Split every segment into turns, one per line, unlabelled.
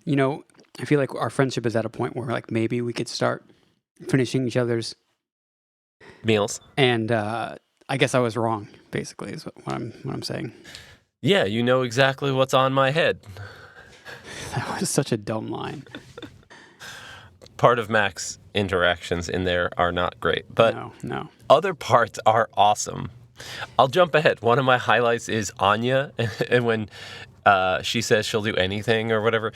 You know, I feel like our friendship is at a point where like maybe we could start finishing each other's
Meals.
and I guess I was wrong, basically, is what I'm saying.
Yeah, you know exactly what's on my head.
That was such a dumb line.
Part of Mac's interactions in there are not great, but
No.
other parts are awesome. I'll jump ahead. One of my highlights is Anya, and when she says she'll do anything or whatever,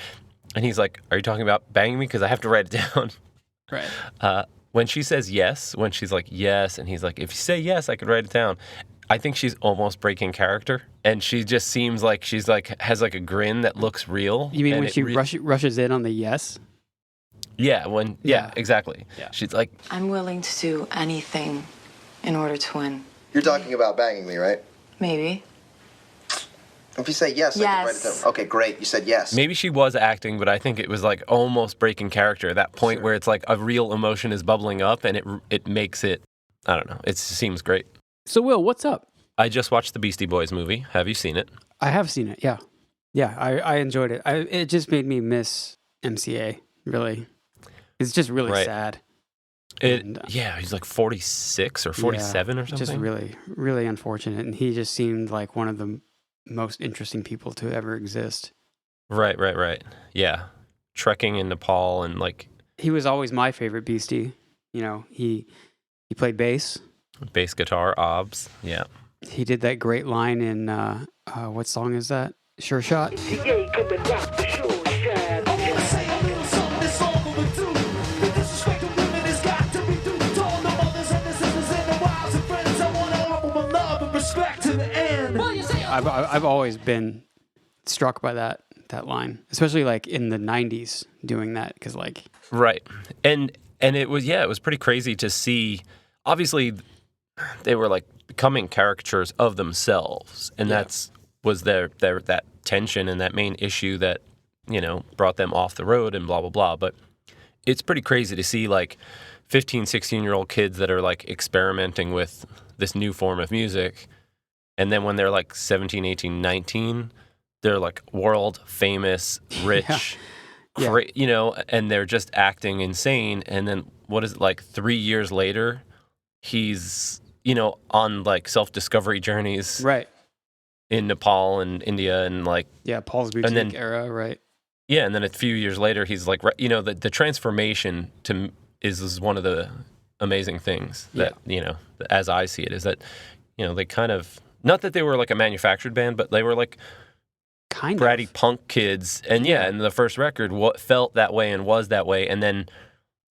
and he's like, "Are you talking about banging me? Because I have to write it down."
Right.
When she says yes, when she's like, yes, and he's like, if you say yes, I could write it down. I think she's almost breaking character, and she just seems like she's like, has like a grin that looks real.
You mean when she rushes in on the yes?
Yeah,
Yeah.
exactly.
Yeah.
She's like,
I'm willing to do anything in order to win.
You're talking about banging me, right?
Maybe.
If you say yes, I can write it
Yes.
down. Okay, great. You said yes.
maybe she was acting, but I think it was like almost breaking character at that point where it's like a real emotion is bubbling up, and it makes it, I don't know, it seems great.
So, Will, what's up?
I just watched the Beastie Boys movie. Have you seen it?
I have seen it, yeah. Yeah, I enjoyed it. It just made me miss MCA, really. It's just really
Right.
sad.
Yeah, he's like 46 or 47 or something.
Just really, really unfortunate. And he just seemed like one of the most interesting people to ever exist.
Right. Yeah. Trekking in Nepal and like
He was always my favorite Beastie. You know, he played bass.
bass guitar, obs. Yeah.
He did that great line in, what song is that? Sure Shot? I've always been struck by that line, especially like in the 90s doing that, because like...
Right. And it was pretty crazy to see. Obviously, they were like becoming caricatures of themselves, and that's was their that tension and that main issue that, you know, brought them off the road and blah blah blah. But it's pretty crazy to see like 15, 16-year-old kids that are like experimenting with this new form of music, and then when they're like 17, 18, 19, they're like world famous, rich, you know, and they're just acting insane. And then what is it, like 3 years later, he's, you know, on like self-discovery journeys,
Right.
in Nepal and India and like
Paul's Boutique era, right?
Yeah, and then a few years later, he's like, you know, the transformation is one of the amazing things that, you know, as I see it, is that, you know, they kind of, not that they were like a manufactured band, but they were like
kind
bratty
of
punk kids. And and the first record felt that way and was that way. And then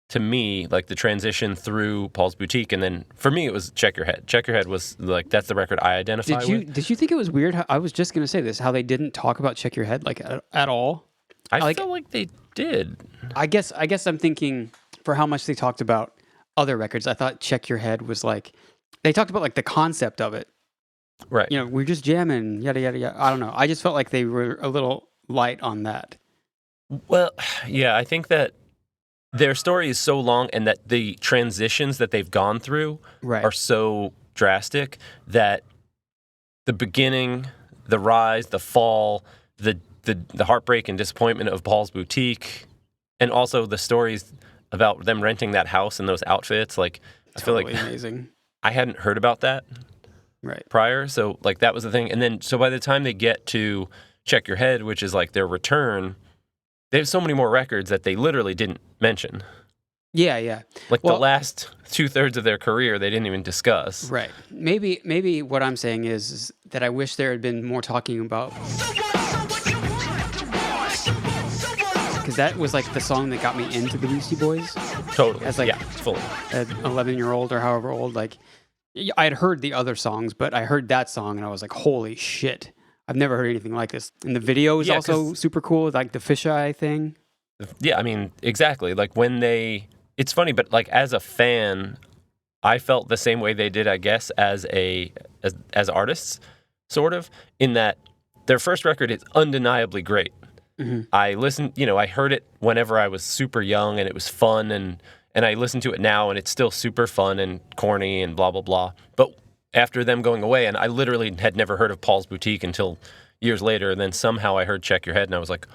to me, like the transition through Paul's Boutique, and then for me, it was Check Your Head. Check Your Head was like, that's the record I identify with.
Did you think it was weird? I was just going to say this, how they didn't talk about Check Your Head like at all.
I felt like they did.
I guess I'm thinking for how much they talked about other records, I thought Check Your Head was like, they talked about like the concept of it.
Right.
You know, we're just jamming, yada, yada, yada. I don't know. I just felt like they were a little light on that.
Well, yeah, I think that their story is so long and that the transitions that they've gone through are so drastic that the beginning, the rise, the fall, the heartbreak and disappointment of Paul's Boutique, and also the stories about them renting that house and those outfits, like I feel like
amazing.
I hadn't heard about that prior, so like that was the thing. And then so by the time they get to Check Your Head, which is like their return, they have so many more records that they literally didn't mention.
Yeah.
Like the last 2/3 of their career, they didn't even discuss.
Right. Maybe what I'm saying is that I wish there had been more talking about, because that was like the song that got me into the Beastie Boys.
Totally.
As like
fully.
An 11-year-old or however old, like I had heard the other songs, but I heard that song and I was like, holy shit. I've never heard anything like this. And the video is also super cool, like the fisheye thing.
Yeah, I mean, exactly. Like when it's funny, but like as a fan, I felt the same way they did, I guess, as artists, sort of, in that their first record is undeniably great. Mm-hmm. I listened, you know, I heard it whenever I was super young and it was fun, and I listen to it now and it's still super fun and corny and blah, blah, blah. But after them going away, and I literally had never heard of Paul's Boutique until years later, and then somehow I heard Check Your Head and I was like,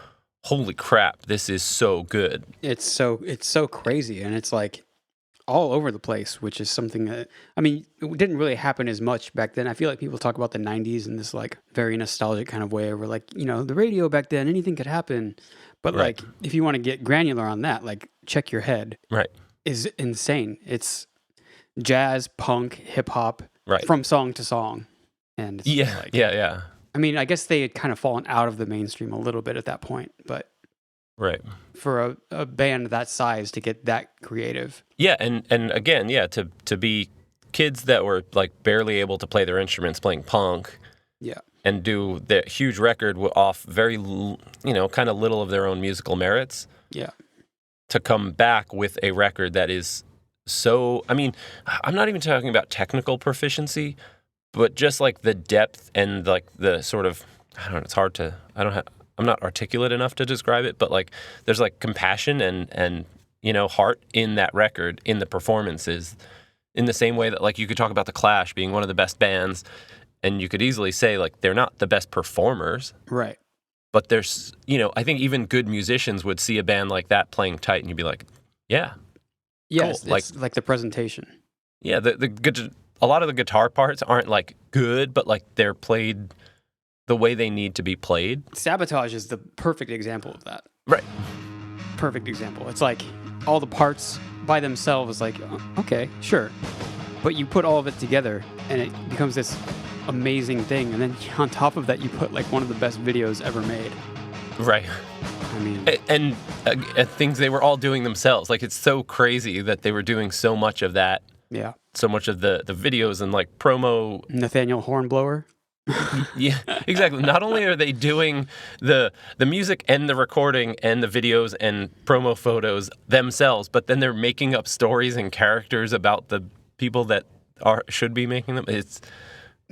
holy crap, this is so good.
It's so crazy, and it's like all over the place, which is something that, I mean, it didn't really happen as much back then. I feel like people talk about the 90s in this like very nostalgic kind of way, where like, the radio back then, anything could happen. But
Right.
like, if you want to get granular on that, like Check Your Head
Right.
is insane. It's jazz, punk, hip hop,
Right.
from song to song. And it's
Yeah,
like,
yeah.
I mean, I guess they had kind of fallen out of the mainstream a little bit at that point, but
Right.
for a band that size to get that creative.
Yeah, and again, yeah, to be kids that were like barely able to play their instruments playing punk
Yeah.
and do the huge record off very, kind of little of their own musical merits,
Yeah.
to come back with a record that is so, I mean, I'm not even talking about technical proficiency, but just like the depth and like the sort of, I don't know, it's hard to, I'm not articulate enough to describe it, but like there's like compassion and heart in that record, in the performances, in the same way that like you could talk about The Clash being one of the best bands, and you could easily say like they're not the best performers,
Right.
but there's, I think even good musicians would see a band like that playing tight and you'd be like, yeah,
Yes.
cool.
It's like the presentation.
yeah, the good, a lot of the guitar parts aren't like good, but like they're played the way they need to be played.
Sabotage is the perfect example of that.
Right.
Perfect example. It's like all the parts by themselves, like, okay, sure. But you put all of it together and it becomes this amazing thing. And then on top of that, you put like one of the best videos ever made.
Right.
I mean,
And things they were all doing themselves. Like, it's so crazy that they were doing so much of that,
yeah.
so much of the videos and like promo.
Nathaniel Hornblower.
Yeah, exactly. Not only are they doing the music and the recording and the videos and promo photos themselves, but then they're making up stories and characters about the people that should be making them. It's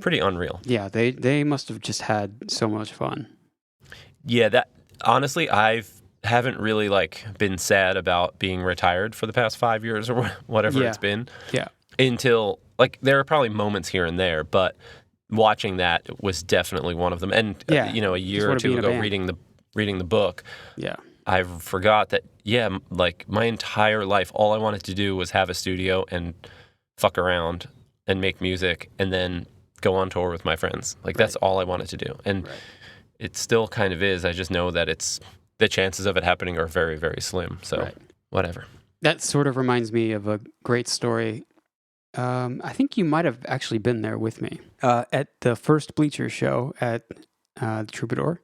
pretty unreal.
Yeah, they must have just had so much fun.
Yeah, that honestly, I haven't really like been sad about being retired for the past 5 years or whatever
Yeah.
it's been.
Yeah.
Until like there are probably moments here and there, but watching that was definitely one of them. And
Yeah,
a year or
what it
two
being a
ago,
band.
reading the book,
Yeah.
I forgot that. Yeah, like my entire life, all I wanted to do was have a studio and fuck around and make music, and then go on tour with my friends. Like that's all I wanted to do, and it still kind of is. I just know that the chances of it happening are very, very slim. So whatever.
That sort of reminds me of a great story. I think you might have actually been there with me at the first Bleacher show at the Troubadour.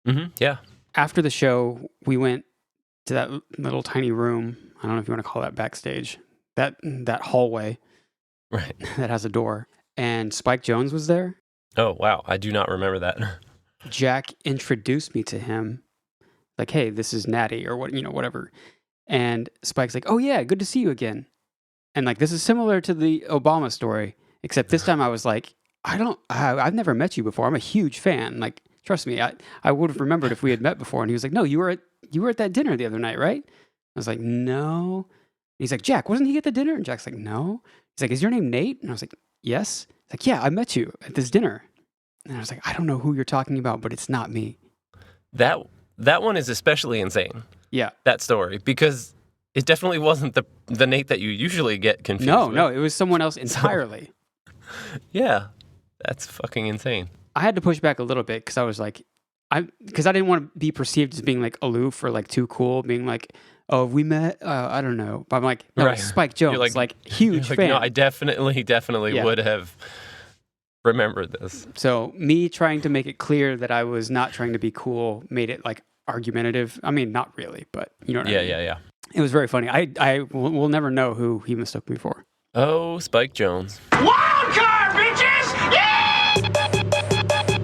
Mm-hmm. Yeah.
After the show, we went to that little tiny room. I don't know if you want to call that backstage. That hallway
Right.
that has a door. And Spike Jonze was there.
Oh, wow. I do not remember that.
Jack introduced me to him. Like, hey, this is Natty or whatever. And Spike's like, oh yeah, good to see you again. And like, this is similar to the Obama story, except this time I was like, I've never met you before. I'm a huge fan. Like, trust me, I would have remembered if we had met before. And he was like, no, you were at that dinner the other night, right? I was like, no. And he's like, Jack, wasn't he at the dinner? And Jack's like, no. He's like, is your name Nate? And I was like, yes. He's like, yeah, I met you at this dinner. And I was like, I don't know who you're talking about, but it's not me.
That one is especially insane.
Yeah.
That story, because it definitely wasn't the Nate that you usually get confused with.
No, it was someone else entirely.
Yeah, that's fucking insane.
I had to push back a little bit because I was like, because I didn't want to be perceived as being like aloof or like too cool, being like, oh, we met, I don't know. But I'm like, no,
Right.
Spike Jonze,
You're
like huge fan.
No, I definitely
Yeah.
would have remembered this.
So me trying to make it clear that I was not trying to be cool made it like argumentative. I mean, not really, but you know what I mean?
Yeah.
It was very funny. We'll never know who he mistook me for.
Oh, Spike Jonze.
Wild card, bitches! Yeah!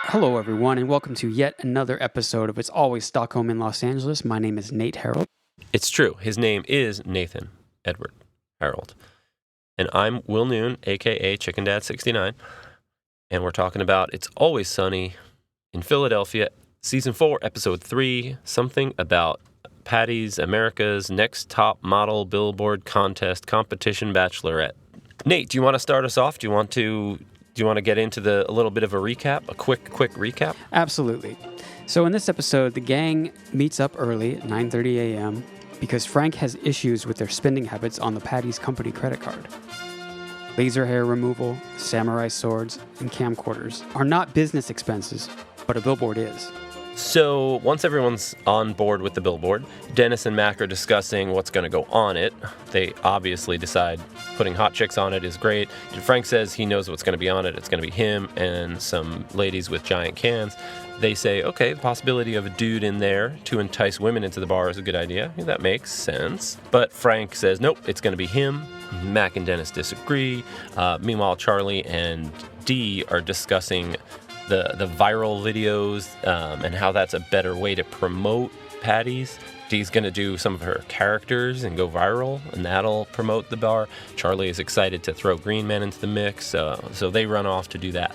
Hello, everyone, and welcome to yet another episode of It's Always Stockholm in Los Angeles. My name is Nate Harold.
It's true. His name is Nathan Edward Harold. And I'm Will Noon, a.k.a. Chicken Dad 69. And we're talking about It's Always Sunny in Philadelphia Season 4, Episode 3, something about Paddy's America's Next Top Model Billboard Contest Competition Bachelorette. Nate, do you want to start us off? Do you want to get into a little bit of a recap, a quick recap?
Absolutely. So in this episode, the gang meets up early at 9:30 a.m. because Frank has issues with their spending habits on the Paddy's company credit card. Laser hair removal, samurai swords, and camcorders are not business expenses, but a billboard is.
So once everyone's on board with the billboard, Dennis and Mac are discussing what's going to go on it. They obviously decide putting hot chicks on it is great. Frank says he knows what's going to be on it. It's going to be him and some ladies with giant cans. They say, okay, the possibility of a dude in there to entice women into the bar is a good idea. Yeah, that makes sense. But Frank says, nope, it's going to be him. Mac and Dennis disagree. Meanwhile, Charlie and Dee are discussing the viral videos and how that's a better way to promote Paddy's. Dee's going to do some of her characters and go viral, and that'll promote the bar. Charlie is excited to throw Green Man into the mix, so they run off to do that.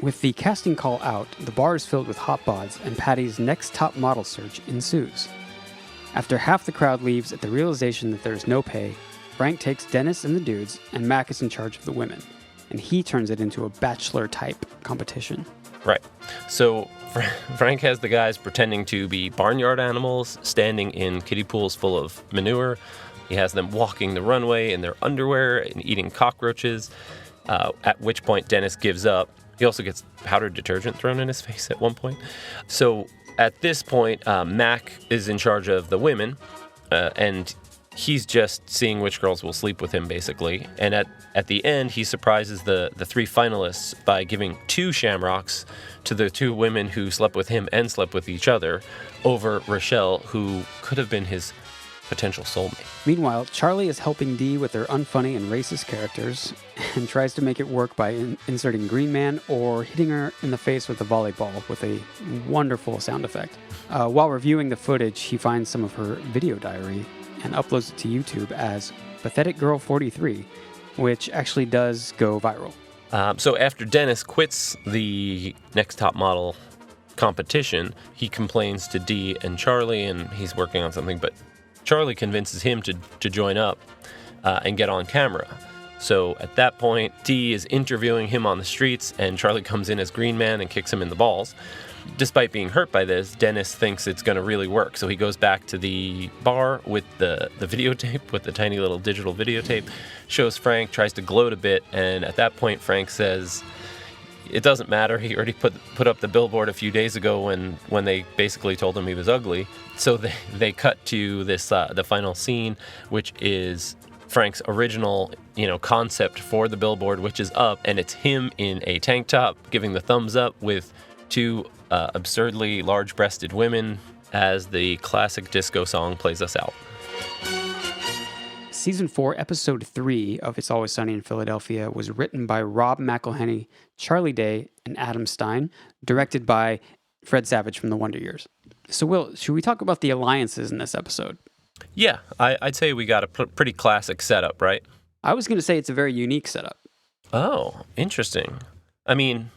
With the casting call out, the bar is filled with hot bods, and Paddy's next top model search ensues. After half the crowd leaves at the realization that there is no pay, Frank takes Dennis and the dudes, and Mac is in charge of the women, and he turns it into a bachelor-type competition.
Right. So Frank has the guys pretending to be barnyard animals, standing in kiddie pools full of manure. He has them walking the runway in their underwear and eating cockroaches, at which point Dennis gives up. He also gets powdered detergent thrown in his face at one point. So at this point, Mac is in charge of the women, and he's just seeing which girls will sleep with him, basically. And at the end, he surprises the three finalists by giving 2 shamrocks to the 2 women who slept with him and slept with each other over Rochelle, who could have been his potential soulmate.
Meanwhile, Charlie is helping Dee with their unfunny and racist characters and tries to make it work by inserting Green Man or hitting her in the face with a volleyball with a wonderful sound effect. While reviewing the footage, he finds some of her video diary and uploads it to YouTube as Pathetic Girl 43, which actually does go viral.
So after Dennis quits the Next Top Model competition, he complains to Dee and Charlie, and he's working on something, but Charlie convinces him to join up and get on camera. So at that point, Dee is interviewing him on the streets, and Charlie comes in as Green Man and kicks him in the balls. Despite being hurt by this, Dennis thinks it's going to really work. So he goes back to the bar with the videotape, with the tiny little digital videotape, shows Frank, tries to gloat a bit, and at that point Frank says it doesn't matter. He already put up the billboard a few days ago when they basically told him he was ugly. So they cut to this the final scene, which is Frank's original concept for the billboard, which is up, and it's him in a tank top giving the thumbs up with 2 absurdly large-breasted women as the classic disco song plays us out.
Season 4, Episode 3 of It's Always Sunny in Philadelphia was written by Rob McElhenney, Charlie Day, and Adam Stein, directed by Fred Savage from The Wonder Years. So, Will, should we talk about the alliances in this episode?
Yeah, I'd say we got a pretty classic setup, right?
I was going to say it's a very unique setup.
Oh, interesting. I mean,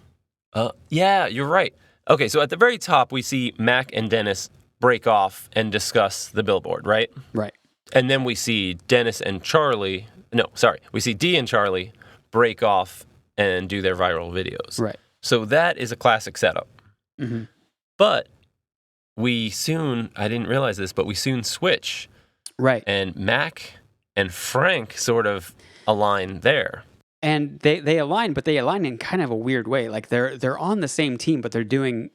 yeah, you're right. Okay, so at the very top, we see Mac and Dennis break off and discuss the billboard, right?
Right.
And then we see Dennis and Charlie, we see Dee and Charlie break off and do their viral videos.
Right.
So that is a classic setup.
Mm-hmm.
But I didn't realize this, but we soon switch.
Right.
And Mac and Frank sort of align there.
And they align, but they align in kind of a weird way. Like they're on the same team, but they're doing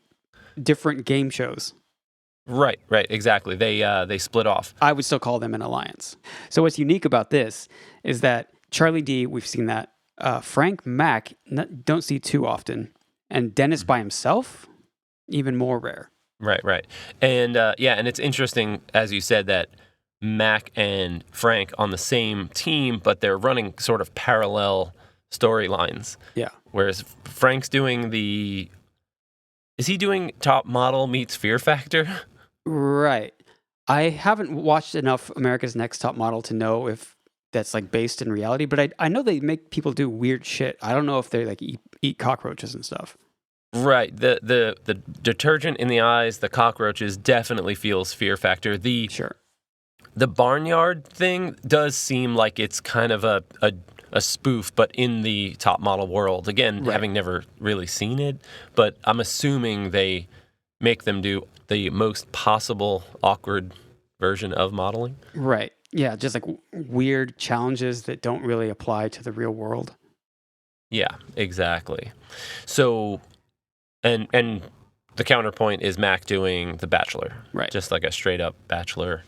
different game shows.
Right, exactly. They split off.
I would still call them an alliance. So what's unique about this is that Charlie D, we've seen that. Frank Mac, don't see too often. And Dennis by himself, even more rare.
Right. And and it's interesting, as you said, that Mac and Frank on the same team, but they're running sort of parallel storylines.
Yeah.
Whereas Frank's doing is he doing Top Model meets Fear Factor?
Right. I haven't watched enough America's Next Top Model to know if that's like based in reality, but I know they make people do weird shit. I don't know if they like eat cockroaches and stuff.
Right. The detergent in the eyes, the cockroaches definitely feels fear factor.
Sure.
The barnyard thing does seem like it's kind of a spoof, but in the top model world. Again, having never really seen it, but I'm assuming they make them do the most possible awkward version of modeling.
Right. Yeah, just like weird challenges that don't really apply to the real world.
Yeah, exactly. So, and the counterpoint is Mac doing The Bachelor. Right. Just like a straight up Bachelor,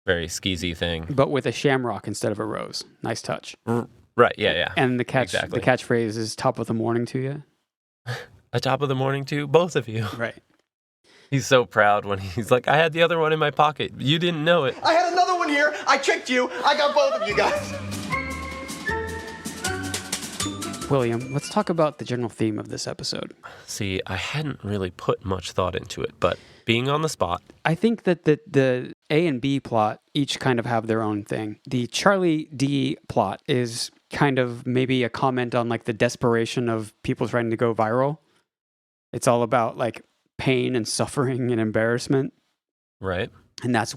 very skeezy thing.
But with a shamrock instead of a rose. Nice touch.
Right, yeah.
And the catchphrase is top of the morning to you.
A top of the morning to both of you.
Right.
He's so proud when he's like, I had the other one in my pocket. You didn't know it.
I had another one here. I tricked you. I got both of you guys.
William, let's talk about the general theme of this episode.
See, I hadn't really put much thought into it, but being on the spot.
I think that the A and B plot each kind of have their own thing. The Charlie D plot is kind of maybe a comment on like the desperation of people trying to go viral. It's all about like pain and suffering and embarrassment.
Right.
And that's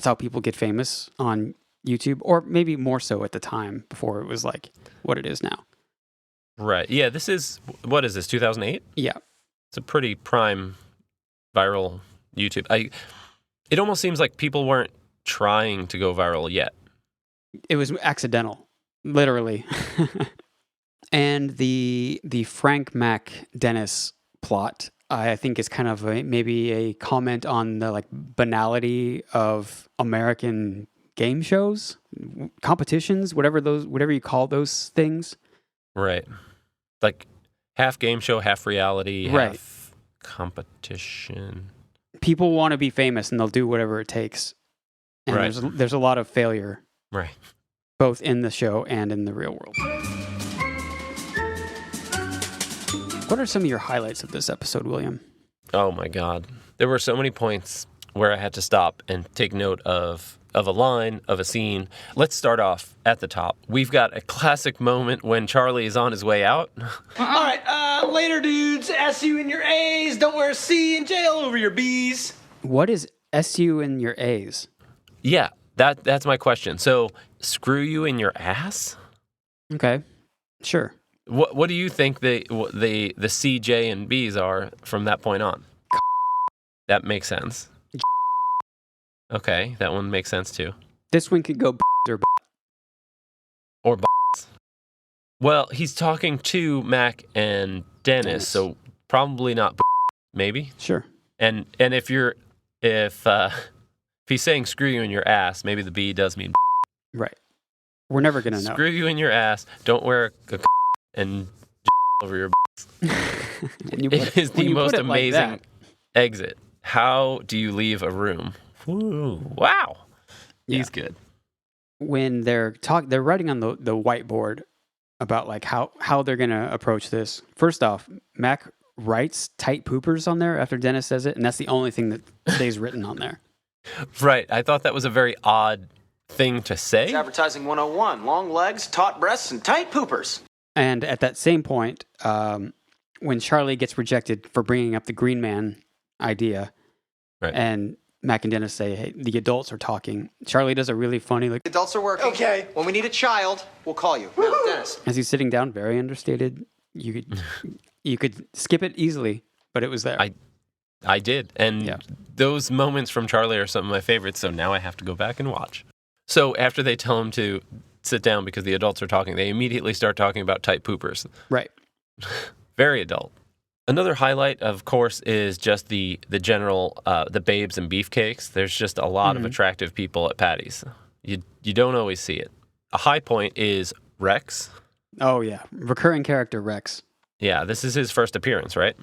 how people get famous on YouTube, or maybe more so at the time before it was like what it is now.
Right. Yeah, what is this, 2008?
Yeah.
It's a pretty prime viral YouTube. It almost seems like people weren't trying to go viral yet.
It was accidental, literally. And the Frank Mac Dennis plot, I think, is kind of maybe a comment on the like banality of American game shows, competitions, whatever you call those things.
Right. Like half game show, half reality,
right.
Half competition.
People want to be famous and they'll do whatever it takes. And
right.
there's a lot of failure.
Right.
Both in the show and in the real world. What are some of your highlights of this episode, William?
Oh my God. There were so many points where I had to stop and take note of a line, of a scene. Let's start off at the top. We've got a classic moment when Charlie is on his way out.
All right, later, dudes. SU in your A's. Don't wear a C in jail over your B's.
What is SU in your A's?
Yeah, that's my question. So, screw you in your ass?
Okay, sure.
What do you think the C, J, and B's are from that point on? That makes sense. Okay, that one makes sense too.
This one could go
or Well, he's talking to Mac and Dennis, so probably not maybe.
Sure.
And if he's saying screw you in your ass, maybe the B does mean
right. We're never gonna know.
Screw you in your ass. Don't wear a and over your It is the most amazing exit. How do you leave a room? Ooh, wow.
Yeah.
He's good.
When they're writing on the whiteboard about like how they're gonna approach this. First off, Mac writes tight poopers on there after Dennis says it, and that's the only thing that stays written on there.
Right. I thought that was a very odd thing to say.
It's advertising 101. Long legs, taut breasts, and tight poopers.
And at that same point, when Charlie gets rejected for bringing up the Green Man idea,
right.
And Mac and Dennis say, hey, the adults are talking. Charlie does a really funny, like,
adults are working. Okay. When we need a child, we'll call you. Now, Dennis.
As he's sitting down, very understated. You could skip it easily, but it was there.
I did. And those moments from Charlie are some of my favorites, so now I have to go back and watch. So after they tell him to sit down because the adults are talking, they immediately start talking about tight poopers.
Right.
Very adult. Another highlight, of course, is just the general, the babes and beefcakes. There's just a lot of attractive people at Paddy's. You don't always see it. A high point is Rex.
Oh, yeah. Recurring character, Rex.
Yeah, this is his first appearance, right?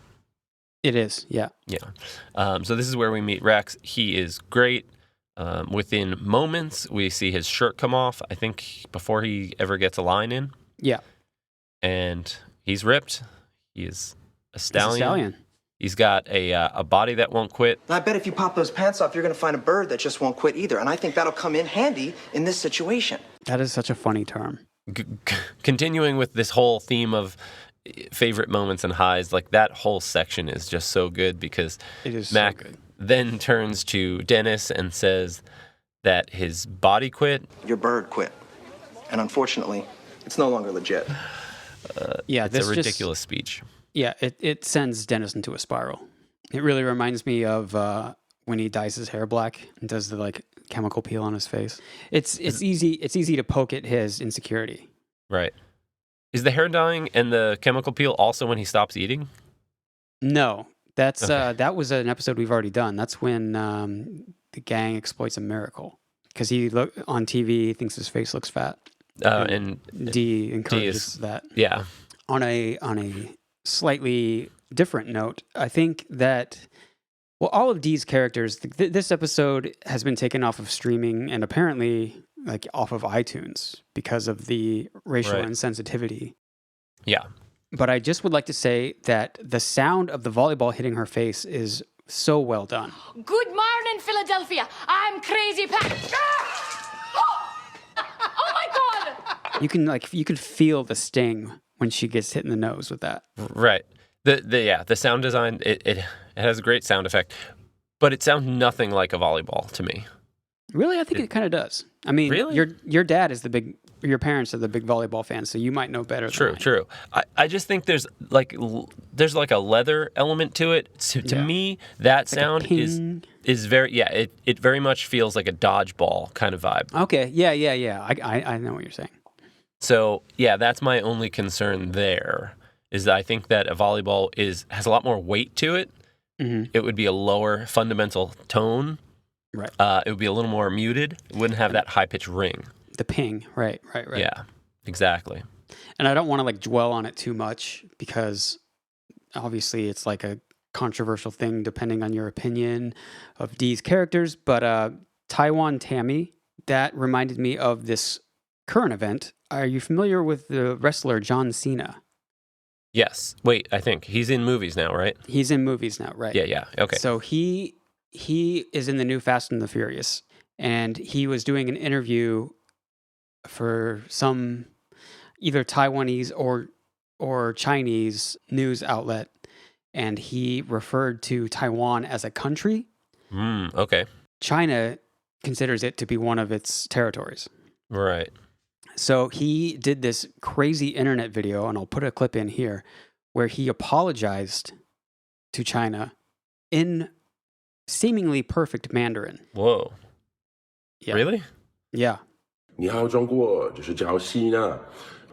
It is, yeah.
Yeah. So this is where we meet Rex. He is great. Within moments, we see his shirt come off, I think, before he ever gets a line in.
Yeah.
And he's ripped. He is a stallion. He's got a body that won't quit.
And I bet if you pop those pants off, you're going to find a bird that just won't quit either. And I think that'll come in handy in this situation.
That is such a funny term.
Continuing with this whole theme of favorite moments and highs. Like that whole section is just so good because
It is
Mac
so good.
then turns to Dennis and says that his body quit.
Your bird quit. And unfortunately, it's no longer legit.
Yeah,
It's
this
a
just-
ridiculous speech.
Yeah, it sends Dennis into a spiral. It really reminds me of when he dyes his hair black and does the like chemical peel on his face. It's easy to poke at his insecurity.
Right. Is the hair dyeing and the chemical peel also when he stops eating?
No, that's
Okay.
that was an episode we've already done. That's when the gang exploits a miracle because he look on TV, he thinks his face looks fat.
And
D encourages
is-
that.
yeah.
On a slightly different note, I think that all of Dee's characters, this episode has been taken off of streaming and apparently like off of iTunes because of the racial
Right.
insensitivity.
Yeah.
But I just would like to say that the sound of the volleyball hitting her face is so well done.
Good morning, Philadelphia. I'm Crazy Pat. Oh my God!
You can feel the sting when she gets hit in the nose with that.
Right. The sound design, it has a great sound effect, but it sounds nothing like a volleyball to me.
Really, I think it kind of does. I mean,
Really?
your dad is your parents are the big volleyball fans, so you might know better.
True,
than I.
true. I just think there's like a leather element to it. To
Yeah.
me, that
Like a
sound
ping.
is very it very much feels like a dodgeball kind of vibe.
Okay, yeah. I know what you're saying.
So yeah, that's my only concern there. Is that I think that a volleyball has a lot more weight to it.
Mm-hmm.
It would be a lower fundamental tone.
Right.
It would be a little more muted. It wouldn't have that high pitched ring.
The ping. Right.
Yeah, exactly.
And I don't want to like dwell on it too much because obviously it's like a controversial thing depending on your opinion of Dee's characters. But Taiwan Tammy, that reminded me of this current event. Are you familiar with the wrestler John Cena?
Yes. Wait, I think he's in movies now, right?
He's in movies now, right?
Yeah. Okay.
So he is in the new Fast and the Furious, and he was doing an interview for some either Taiwanese or Chinese news outlet, and he referred to Taiwan as a country.
Okay.
China considers it to be one of its territories.
Right.
So he did this crazy internet video, and I'll put a clip in here, where he apologized to China in seemingly perfect Mandarin.
Whoa.
Yeah.
Really?
Yeah.
你好，中国，就是叫西呢。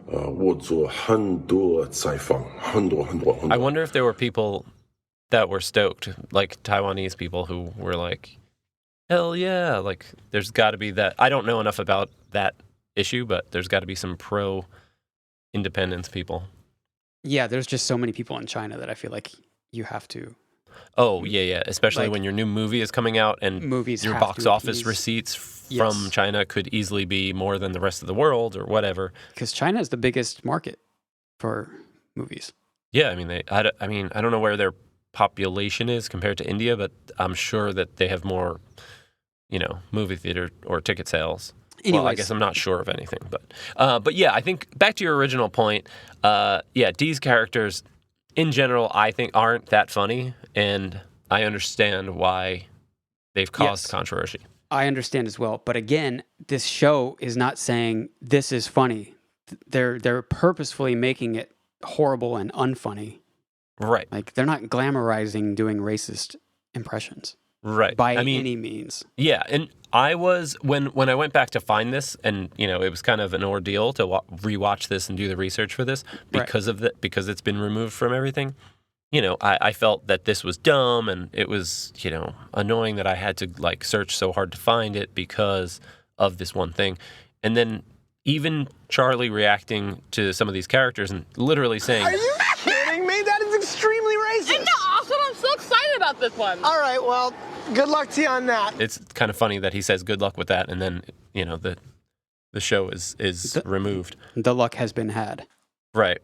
我做很多采访，很多。
I wonder if there were people that were stoked, like Taiwanese people who were like, hell yeah. Like, there's got to be that. I don't know enough about that issue, but there's got to be some pro-independence people.
Yeah, there's just so many people in China that I feel like you have to.
Oh, yeah. Especially
Like,
when your new movie is coming out and
movies
your
have
box
to
office
appease-
receipts
Yes.
from China could easily be more than the rest of the world or whatever.
Because China is the biggest market for movies.
Yeah, I mean, I don't know where their population is compared to India, but I'm sure that they have more, movie theater or ticket sales. Well, I
Anyways.
guess I'm not sure of anything, but yeah, I think back to your original point. Dee's characters in general, I think aren't that funny, and I understand why they've caused
Yes.
controversy.
I understand as well. But again, this show is not saying this is funny. They're purposefully making it horrible and unfunny.
Right,
Like they're not glamorizing doing racist impressions
right.
by
I mean,
any means.
yeah, and I was when I went back to find this, and it was kind of an ordeal to rewatch this and do the research for this because because it's been removed from everything. I felt that this was dumb, and it was annoying that I had to like search so hard to find it because of this one thing, and then even Charlie reacting to some of these characters and literally saying,
Are you kidding me? That is extremely racist.
Isn't that awesome? I'm so excited about this one.
All right, well, good luck to you on that.
it's kind of funny that he says good luck with that, and then the show is removed.
The luck has been had.
Right.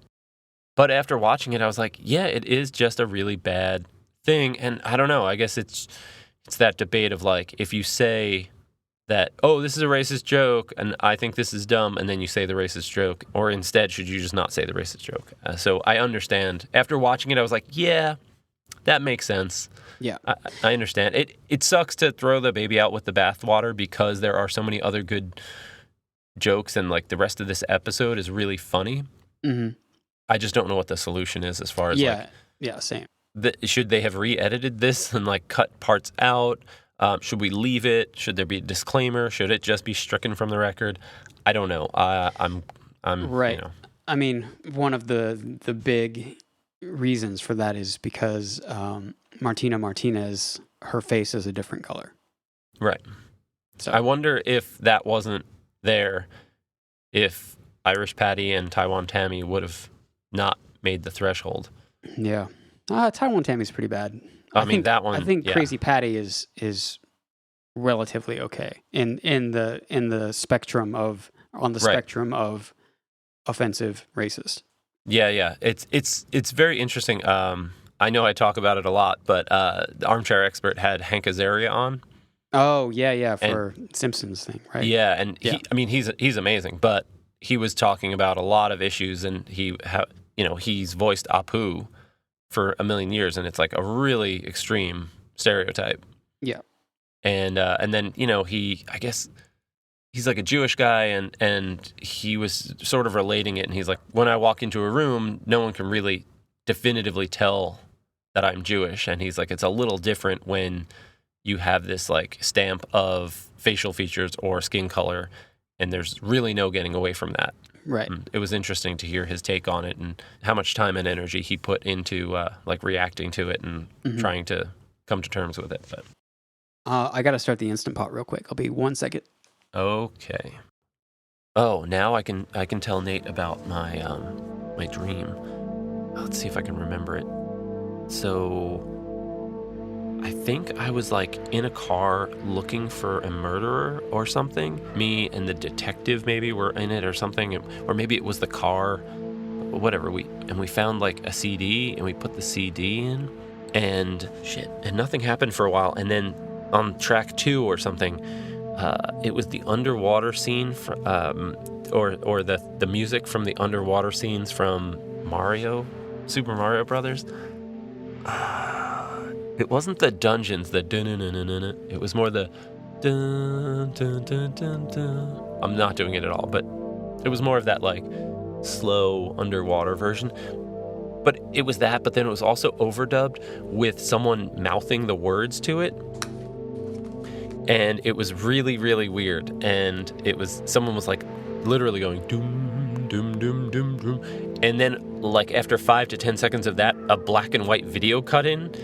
But after watching it, I was like, yeah, it is just a really bad thing. And I don't know, I guess it's that debate of like, if you say that, oh, this is a racist joke, and I think this is dumb, and then you say the racist joke, or instead, should you just not say the racist joke? So I understand. After watching it, I was like, yeah, that makes sense.
Yeah.
I understand. It sucks to throw the baby out with the bathwater because there are so many other good jokes, and like the rest of this episode is really funny.
Mm-hmm.
I just don't know what the solution is as far as
same.
Should they have re-edited this and like cut parts out? Should we leave it? Should there be a disclaimer? Should it just be stricken from the record? I don't know. I'm
right.
You know.
I mean, one of the big reasons for that is because Martina Martinez, her face is a different color.
Right.
So
I wonder if that wasn't there, if Irish Paddy and Taiwan Tammy would have not made the threshold.
Yeah. Taiwan Tammy's pretty bad.
I mean, that one.
I think
yeah.
Crazy Patty is relatively okay in the spectrum of spectrum of offensive racist.
Yeah. It's very interesting. I know I talk about it a lot, but the Armchair Expert had Hank Azaria on.
Oh yeah, for Simpsons thing, right?
Yeah, and he's amazing, but he was talking about a lot of issues, and he's voiced Apu for a million years, and it's like a really extreme stereotype.
Yeah.
And then, I guess he's like a Jewish guy, and he was sort of relating it, and he's like, when I walk into a room, no one can really definitively tell that I'm Jewish, and he's like, it's a little different when you have this like stamp of facial features or skin color, and there's really no getting away from that.
Right.
It was interesting to hear his take on it and how much time and energy he put into like reacting to it and trying to come to terms with it. But
I got to start the Instant Pot real quick. I'll be 1 second.
Okay. Oh, now I can tell Nate about my my dream. Let's see if I can remember it. So I think I was like in a car looking for a murderer or something. Me and the detective maybe were in it or something, or maybe it was the car, whatever. We found like a CD, and we put the CD in, and nothing happened for a while. And then on track 2 or something, it was the underwater scene, or the music from the underwater scenes from Super Mario Brothers. It wasn't the dungeons, the dun-dun-dun-dun-dun. It was more the dun-dun-dun-dun-dun. I'm not doing it at all, but it was more of that like slow underwater version. But it was that, but then it was also overdubbed with someone mouthing the words to it. And it was really, really weird. And someone was like literally going doom, doom, doom, doom, doom. And then like after 5 to 10 seconds of that, a black and white video cut in.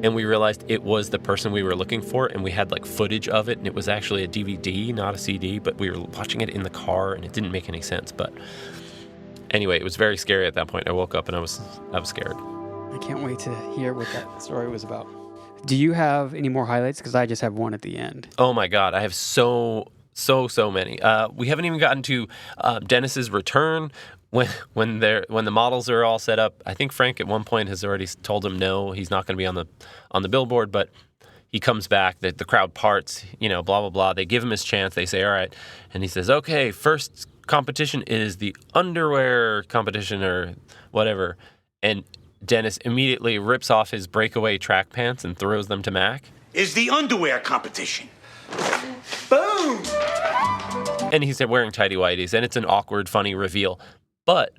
And we realized it was the person we were looking for, and we had like footage of it, and it was actually a DVD, not a CD, but we were watching it in the car, and it didn't make any sense. But anyway, it was very scary at that point. I woke up and I was scared.
I can't wait to hear what that story was about. Do you have any more highlights? Because I just have one at the end.
Oh my God, I have so many. We haven't even gotten to Dennis's return. When the models are all set up. I think Frank at one point has already told him no, he's not going to be on the billboard, but he comes back, the crowd parts, blah, blah, blah. They give him his chance. They say, all right. And he says, okay, first competition is the underwear competition or whatever. And Dennis immediately rips off his breakaway track pants and throws them to Mac.
Is the underwear competition.
Boom!
And he's wearing tighty whities, and it's an awkward, funny reveal. But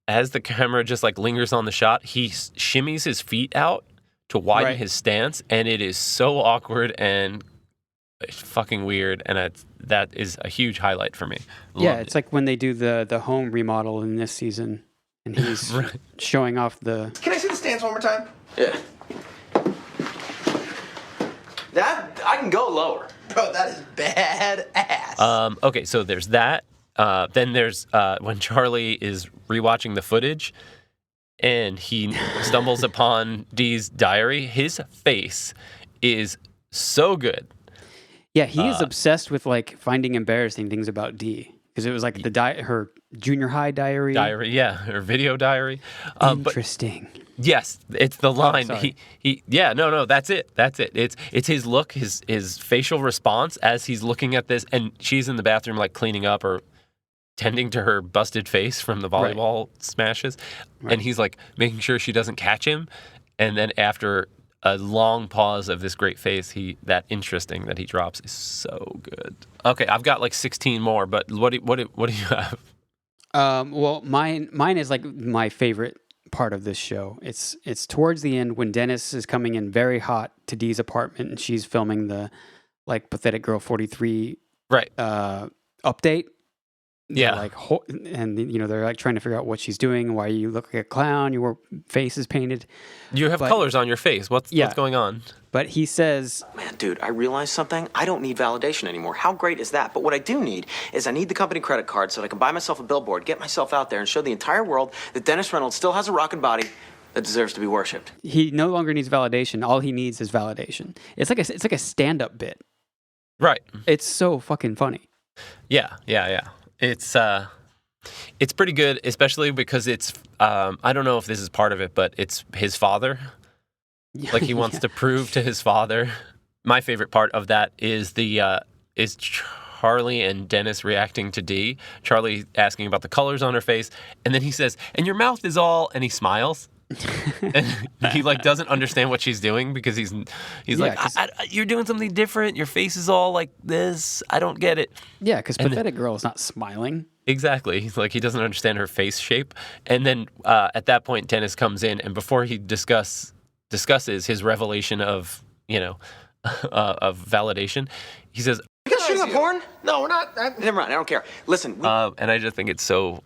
as the camera just like lingers on the shot, he shimmies his feet out to widen his stance, and it is so awkward and fucking weird, and that is a huge highlight for me.
It's like when they do the home remodel in this season, and he's showing off the...
Can I see the stance one more time?
Yeah. That, I can go lower.
Bro, that is badass.
Okay, so there's that. Then there's when Charlie is rewatching the footage and he stumbles upon Dee's diary. His face is so good.
Yeah, he is obsessed with like finding embarrassing things about Dee. because it was like her junior high diary.
Diary, yeah, her video diary.
Interesting.
But yes, it's the line.
Sorry.
No, that's it. It's his look, his facial response as he's looking at this, and she's in the bathroom like cleaning up or tending to her busted face from the volleyball smashes, and he's like making sure she doesn't catch him, and then after a long pause of this great face, that interesting that he drops is so good. Okay, I've got like 16 more, but what do you have?
Well, mine is like my favorite part of this show. It's towards the end when Dennis is coming in very hot to Dee's apartment and she's filming the like Pathetic Girl 43 update.
Yeah.
And they're like trying to figure out what she's doing, why you look like a clown, your face is painted.
You have colors on your face. What's going on?
But he says,
Man, dude, I realized something. I don't need validation anymore. How great is that? But what I do need is I need the company credit card so that I can buy myself a billboard, get myself out there, and show the entire world that Dennis Reynolds still has a rockin' body that deserves to be worshipped.
He no longer needs validation. All he needs is validation. It's like a stand-up bit.
Right.
It's so fucking funny.
Yeah. It's pretty good, especially because it's I don't know if this is part of it, but it's his father. Like he wants to prove to his father. My favorite part of that is is Charlie and Dennis reacting to Dee. Charlie asking about the colors on her face, and then he says, "And your mouth is all," and he smiles. And he like doesn't understand what she's doing because he's like, you're doing something different. Your face is all like this. I don't get it.
Yeah, because Pathetic Girl is not smiling.
Exactly. He's like, he doesn't understand her face shape. And then at that point, Dennis comes in, and before he discusses his revelation of of validation, he says,
You guys shooting up porn? No, we're not. Never mind. I don't care. Listen.
And I just think it's so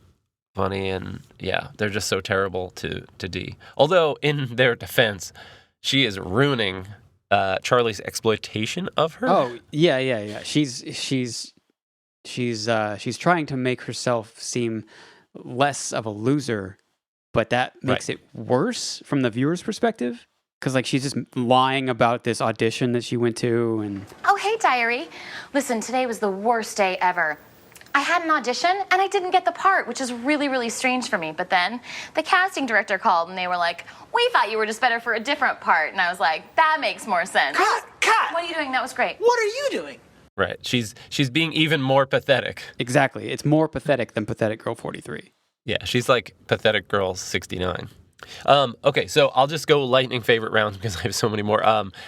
funny, and they're just so terrible to Dee. Although in their defense, she is ruining Charlie's exploitation of her.
Oh yeah. She's trying to make herself seem less of a loser, but that makes it worse from the viewer's perspective. Because like she's just lying about this audition that she went to, and
Oh, hey, diary. Listen, today was the worst day ever. I had an audition, and I didn't get the part, which is really, really strange for me. But then the casting director called, and they were like, we thought you were just better for a different part. And I was like, that makes more sense.
Cut!
What are you doing? That was great.
What are you doing?
Right. She's being even more pathetic.
exactly, it's more pathetic than Pathetic Girl 43.
Yeah, she's like Pathetic Girl 69. Okay, so I'll just go lightning favorite rounds because I have so many more.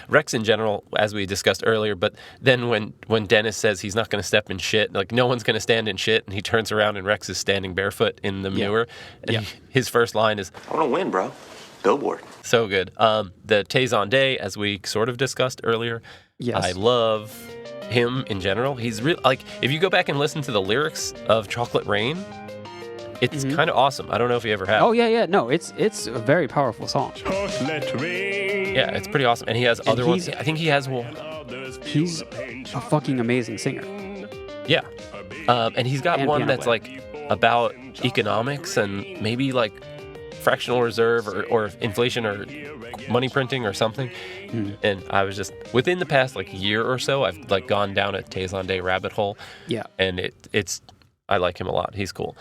Rex in general, as we discussed earlier, but then when Dennis says he's not going to step in shit, like no one's going to stand in shit, and he turns around and Rex is standing barefoot in the manure, and his first line is,
I want to win, bro. Billboard.
So good. The Tezon Day, as we sort of discussed earlier,
Yes.
I love him in general. He's real. Like if you go back and listen to the lyrics of Chocolate Rain, it's kind of awesome. I don't know if you ever have.
Oh yeah. No, it's a very powerful song.
Yeah, it's pretty awesome. And he has other ones. I think he has one.
He's a fucking amazing singer.
Yeah. And he's got
And
one
piano
that's
player.
like about economics and maybe like fractional reserve or inflation or money printing or something. And I was just within the past like year or so, I've like gone down a Tezon Day rabbit hole.
Yeah.
And it's I like him a lot. He's cool.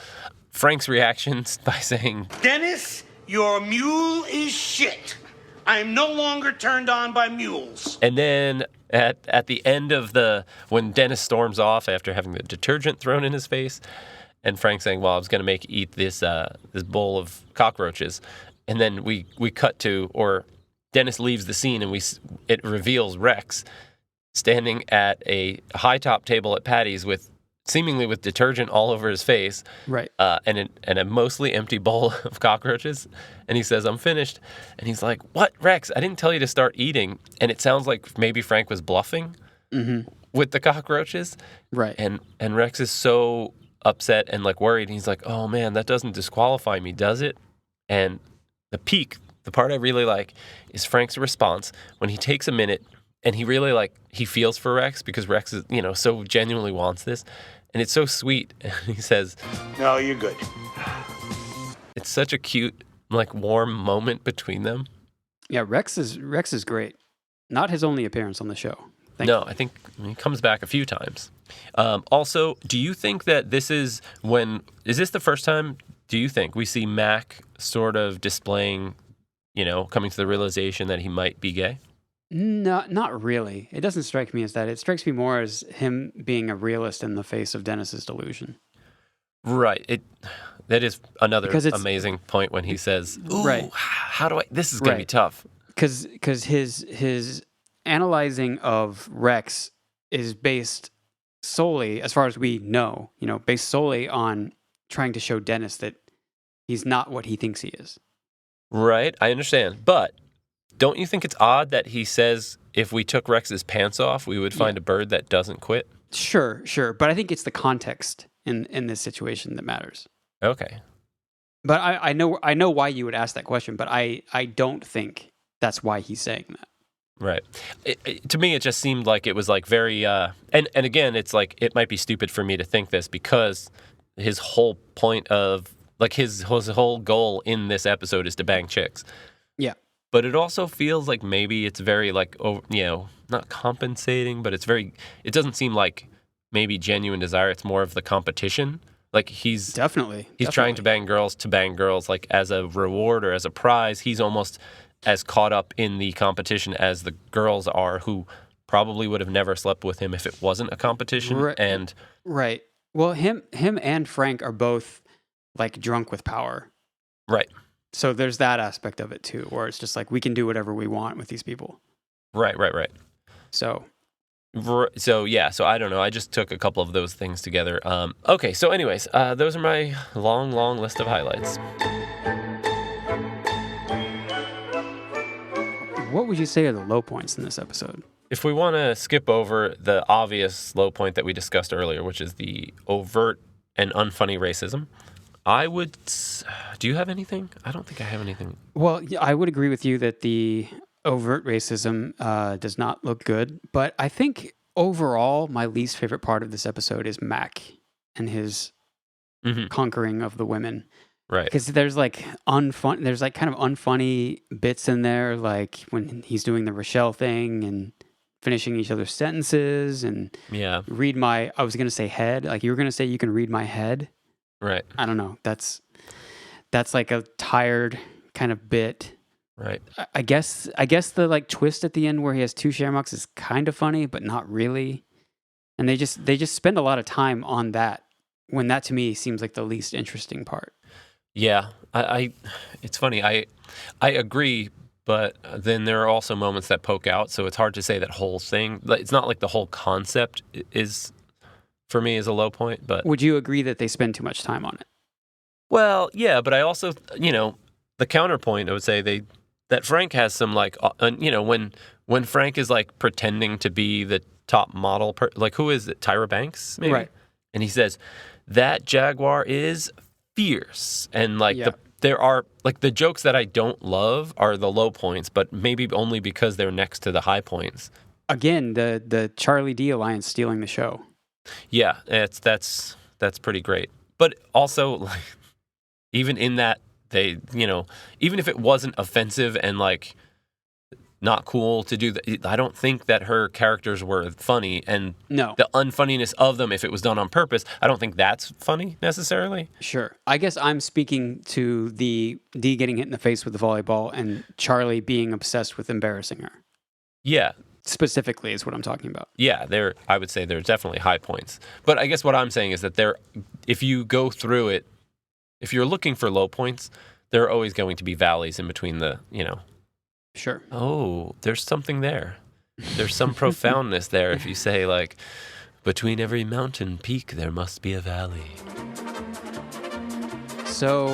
Frank's reactions by saying,
Dennis, your mule is shit. I'm no longer turned on by mules.
and then at the end of when Dennis storms off after having the detergent thrown in his face, and Frank saying, well, I was going to eat this bowl of cockroaches. And then we cut to, or Dennis leaves the scene and it reveals Rex standing at a high top table at Paddy's seemingly with detergent all over his face.
Right.
And a mostly empty bowl of cockroaches. And he says, I'm finished. And he's like, what, Rex? I didn't tell you to start eating. And it sounds like maybe Frank was bluffing with the cockroaches.
Right.
And Rex is so upset and like worried. And he's like, oh man, that doesn't disqualify me, does it? And the part I really like is Frank's response when he takes a minute and he really he feels for Rex because Rex is, so genuinely wants this. And it's so sweet. And he says,
No, you're good.
it's such a cute, warm moment between them.
Yeah, Rex is great. Not his only appearance on the show.
No, I think he comes back a few times. Also, do you think that is this the first time, do you think, we see Mac sort of displaying, coming to the realization that he might be gay?
No, not really. It doesn't strike me as that. It strikes me more as him being a realist in the face of Dennis's delusion.
Right. That is another amazing point when he says, "Ooh,
right.
This is going to be tough."
Because his analyzing of Rex is based solely, as far as we know, based solely on trying to show Dennis that he's not what he thinks he is.
Right, I understand. But don't you think it's odd that he says if we took Rex's pants off, we would find a bird that doesn't quit?
Sure. But I think it's the context in this situation that matters.
Okay.
But I know why you would ask that question, but I don't think that's why he's saying that.
Right. To me, it just seemed like it was like very, and again, it's like, it might be stupid for me to think this because his whole point of, like his whole goal in this episode is to bang chicks.
Yeah.
But it also feels like maybe it's very like, not compensating, but it doesn't seem like maybe genuine desire. It's more of the competition. Like he's trying to bang girls like as a reward or as a prize. He's almost as caught up in the competition as the girls are, who probably would have never slept with him if it wasn't a competition.
Right. Well, him and Frank are both like drunk with power.
Right.
So there's that aspect of it too, where it's just like we can do whatever we want with these people.
Right.
So
I don't know. I just took a couple of those things together. Okay, so anyways, those are my long list of highlights.
What would you say are the low points in this episode?
If we want to skip over the obvious low point that we discussed earlier, which is the overt and unfunny racism, I would... Do you have anything? I don't think I have anything.
Well, I would agree with you that the overt racism does not look good, but I think overall my least favorite part of this episode is Mac and his conquering of the women.
Right.
Because there's like kind of unfunny bits in there, like when he's doing the Rochelle thing and finishing each other's sentences and I was going to say head, like you were going to say you can read my head.
Right.
I don't know. That's like a tired kind of bit.
Right.
I guess the like twist at the end where he has two shamrocks is kind of funny, but not really. And they just spend a lot of time on that, when that to me seems like the least interesting part.
Yeah, it's funny. I agree, but then there are also moments that poke out, so it's hard to say that whole thing. It's not like the whole concept is, for me, is a low point. But
would you agree that they spend too much time on it?
Well, yeah, but I also, the counterpoint, I would say that Frank has some like, when Frank is like pretending to be the top model, like who is it? Tyra Banks, maybe?
Right.
And he says, that Jaguar is fierce. And like there are like the jokes that I don't love are the low points, but maybe only because they're next to the high points.
Again, the Charlie D alliance stealing the show.
Yeah, that's pretty great. But also, like, even in that, they, even if it wasn't offensive and like not cool to do that, I don't think that her characters were funny. And the unfunniness of them, if it was done on purpose, I don't think that's funny necessarily.
Sure. I guess I'm speaking to the D getting hit in the face with the volleyball and Charlie being obsessed with embarrassing her.
Yeah.
Specifically is what I'm talking about.
Yeah, I would say there's definitely high points. But I guess what I'm saying is that if you go through it, if you're looking for low points, there are always going to be valleys in between the,
Sure.
Oh, there's something there. There's some profoundness there if you say, like, between every mountain peak, there must be a valley.
So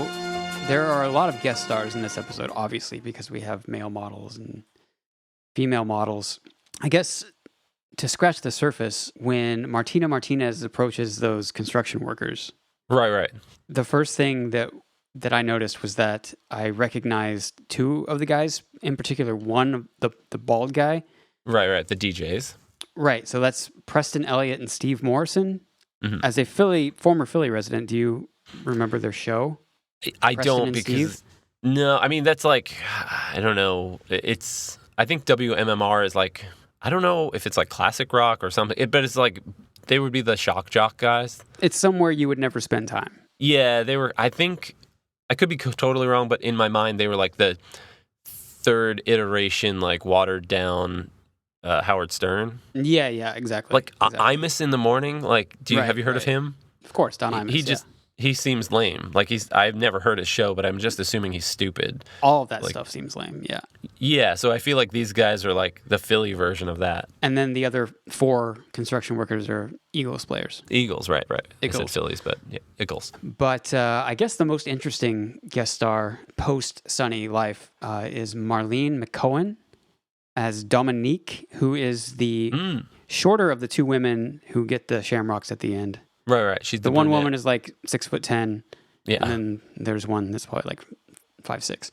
there are a lot of guest stars in this episode, obviously, because we have male models and female models. I guess to scratch the surface, when Martina Martinez approaches those construction workers.
Right.
The first thing that I noticed was that I recognized two of the guys, in particular, one, the bald guy.
Right, the DJs.
Right, so that's Preston Elliott and Steve Morrison. Mm-hmm. As a former Philly resident, do you remember their show?
I don't, because... No, I mean, that's like, I don't know. I think WMMR is like I don't know if it's like classic rock or something, but it's like they would be the shock jock guys.
It's somewhere you would never spend time.
Yeah, they were. I think I could be totally wrong, but in my mind, they were like the third iteration, like watered down Howard Stern.
Yeah, exactly.
Like
exactly.
Imus in the morning. Like, have you heard of him?
Of course, Don Imus.
He seems lame. Like I've never heard his show, but I'm just assuming he's stupid.
All of that stuff seems lame. Yeah.
Yeah, so I feel like these guys are like the Philly version of that.
And then the other 4 construction workers are Eagles players.
Eagles, right.
Eagles.
I said Phillies, but yeah, Eagles.
But I guess the most interesting guest star post Sunny life is Marlene McCohen as Dominique, who is the shorter of the 2 women who get the shamrocks at the end.
Right. She's
the one woman is like 6'10".
Yeah.
And then there's one that's probably like 5'6".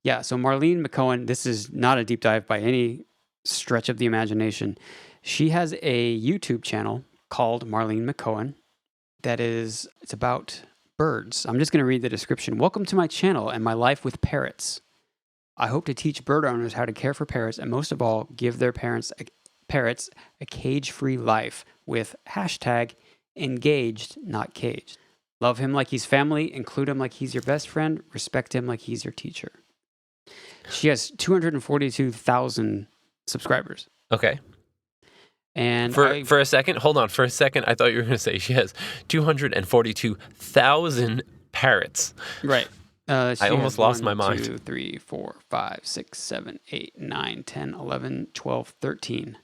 Yeah. So Marlene McCohen, this is not a deep dive by any stretch of the imagination. She has a YouTube channel called Marlene McCohen it's about birds. I'm just going to read the description. Welcome to my channel and my life with parrots. I hope to teach bird owners how to care for parrots and most of all, give their parrots a cage-free life with #engaged, not caged. Love him like he's family, include him like he's your best friend, respect him like he's your teacher. She has 242,000 subscribers.
Okay.
And
for a second, hold on. For a second, I thought you were going to say she has 242,000 parrots.
Right.
I almost lost my mind.
2, 3, 4, 5, 6, 7, 8, 9, 10, 11, 12, 13.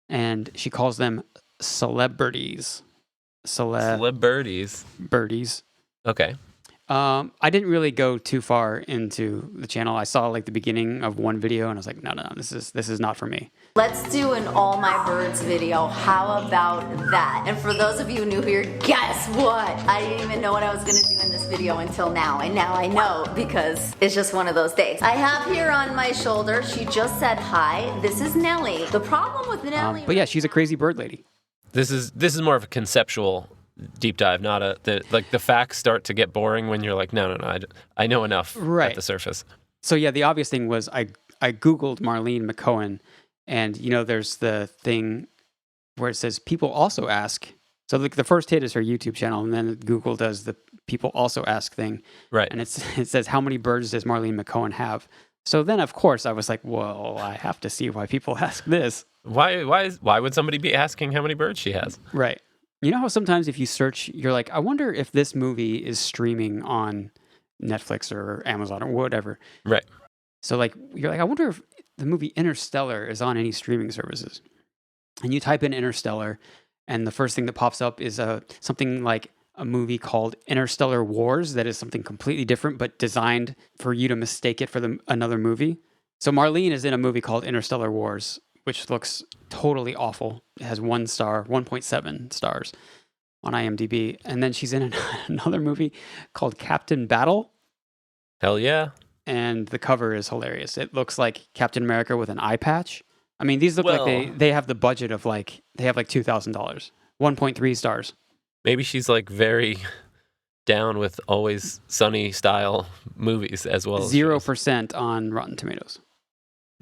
And she calls them celebrities.
Celebrities.
Birdies.
Okay.
I didn't really go too far into the channel. I saw like the beginning of one video and I was like, no, this is not for me.
Let's do an All My Birds video. How about that? And for those of you new here, guess what? I didn't even know what I was going to do in this video until now. And now I know because it's just one of those days. I have here on my shoulder, she just said hi. This is Nellie. The problem with Nellie...
but yeah, she's a crazy bird lady.
This is more of a conceptual deep dive, not the facts start to get boring when you're like, no, I know enough at the surface. So
yeah, the obvious thing was I Googled Marlene McCohen, and there's the thing where it says people also ask. So the first hit is her YouTube channel, and then Google does the people also ask thing.
Right.
And it says, how many birds does Marlene McCohen have? So then, of course, I was like, well, I have to see why people ask this.
Why would somebody be asking how many birds she has?
Right. You know how sometimes if you search, you're like, I wonder if this movie is streaming on Netflix or Amazon or whatever.
Right.
So you're like, I wonder if the movie Interstellar is on any streaming services. And you type in Interstellar, and the first thing that pops up is something like a movie called Interstellar Wars that is something completely different, but designed for you to mistake it for another movie. So Marlene is in a movie called Interstellar Wars, which looks totally awful. It has 1.7 stars on IMDb. And then she's in another movie called Captain Battle.
Hell yeah.
And the cover is hilarious. It looks like Captain America with an eye patch. I mean, these look like they have the budget of they have $2,000. 1.3 stars.
Maybe she's very down with Always Sunny style movies as well.
0% on Rotten Tomatoes.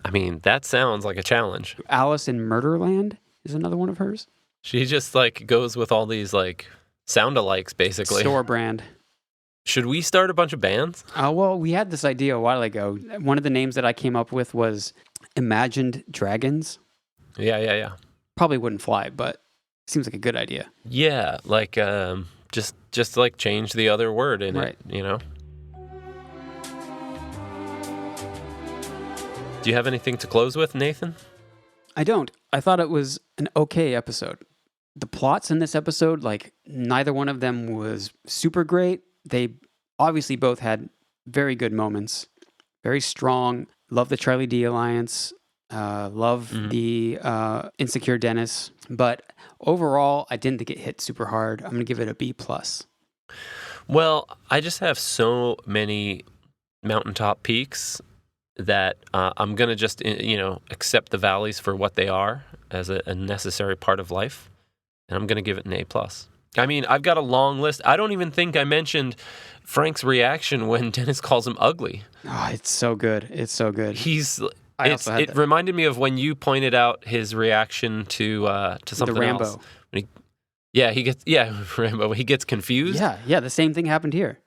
I mean, that sounds like a challenge.
Alice in Murderland is another one of hers.
She just goes with all these sound-alikes, basically.
Store brand.
Should we start a bunch of bands?
Well, we had this idea a while ago. One of the names that I came up with was Imagined Dragons.
Yeah.
Probably wouldn't fly, but it seems like a good idea.
Yeah, just change the other word in it, Do you have anything to close with, Nathan?
I don't. I thought it was an okay episode. The plots in this episode, neither one of them was super great. They obviously both had very good moments, very strong. Love the Charlie D alliance. Love the insecure Dennis. But overall, I didn't think it hit super hard. I'm going to give it a B+.
Well, I just have so many mountaintop peaks that I'm going to just, accept the valleys for what they are as a necessary part of life. And I'm going to give it an A+. I mean, I've got a long list. I don't even think I mentioned Frank's reaction when Dennis calls him ugly.
Oh, it's so good. It's so good.
He's
I also had
It
that.
reminded me of when you pointed out his reaction to something
The Rambo.
else. When Rambo. He gets confused.
Yeah, the same thing happened here.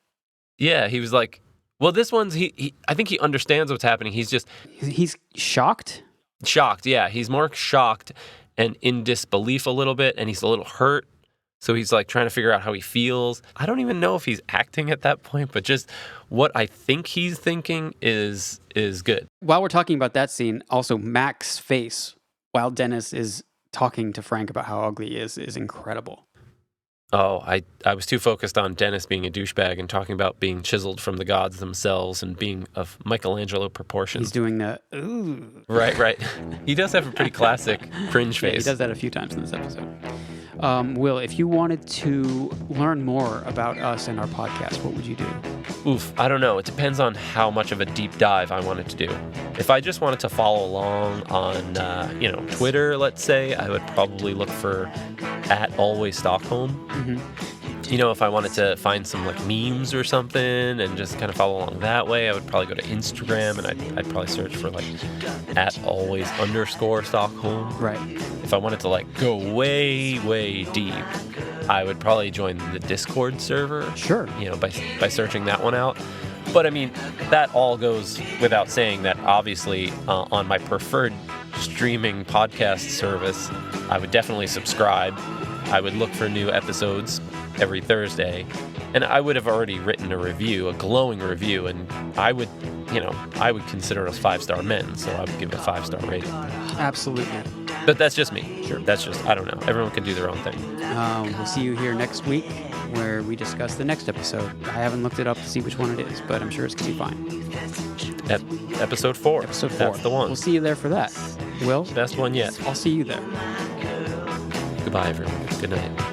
Yeah, he was like, well, this one's I think he understands what's happening. He's just
He's shocked.
shocked. Yeah, he's more shocked and in disbelief a little bit, and he's a little hurt. So he's like trying to figure out how he feels. I don't even know if he's acting at that point, but just what I think he's thinking is good.
While we're talking about that scene, also Mac's face while Dennis is talking to Frank about how ugly he is incredible.
Oh, I was too focused on Dennis being a douchebag and talking about being chiseled from the gods themselves and being of Michelangelo proportions.
He's doing the ooh.
Right. He does have a pretty classic cringe face.
Yeah, he does that a few times in this episode. Will, if you wanted to learn more about us and our podcast, what would you do?
Oof, I don't know. It depends on how much of a deep dive I wanted to do. If I just wanted to follow along on, Twitter, let's say, I would probably look for @AlwaysStockholm.
Mm-hmm.
If I wanted to find some like memes or something and just kind of follow along that way, I would probably go to Instagram and I'd probably search for like @always_Stockholm.
Right.
If I wanted to like go way, way deep, I would probably join the Discord server.
Sure.
By searching that one out. But I mean, that all goes without saying that obviously on my preferred streaming podcast service, I would definitely subscribe. I would look for new episodes every Thursday, and I would have already written a glowing review, and I would consider us 5-star men, so I would give it a 5-star rating.
Absolutely.
But that's just me.
Sure.
That's just, I don't know. Everyone can do their own thing.
We'll see you here next week where we discuss the next episode. I haven't looked it up to see which one it is, but I'm sure it's going to be fine.
Episode 4.
Episode 4.
That's the one.
We'll see you there for that. Will?
Best one yet.
I'll see you there.
Goodbye, everyone. Good night.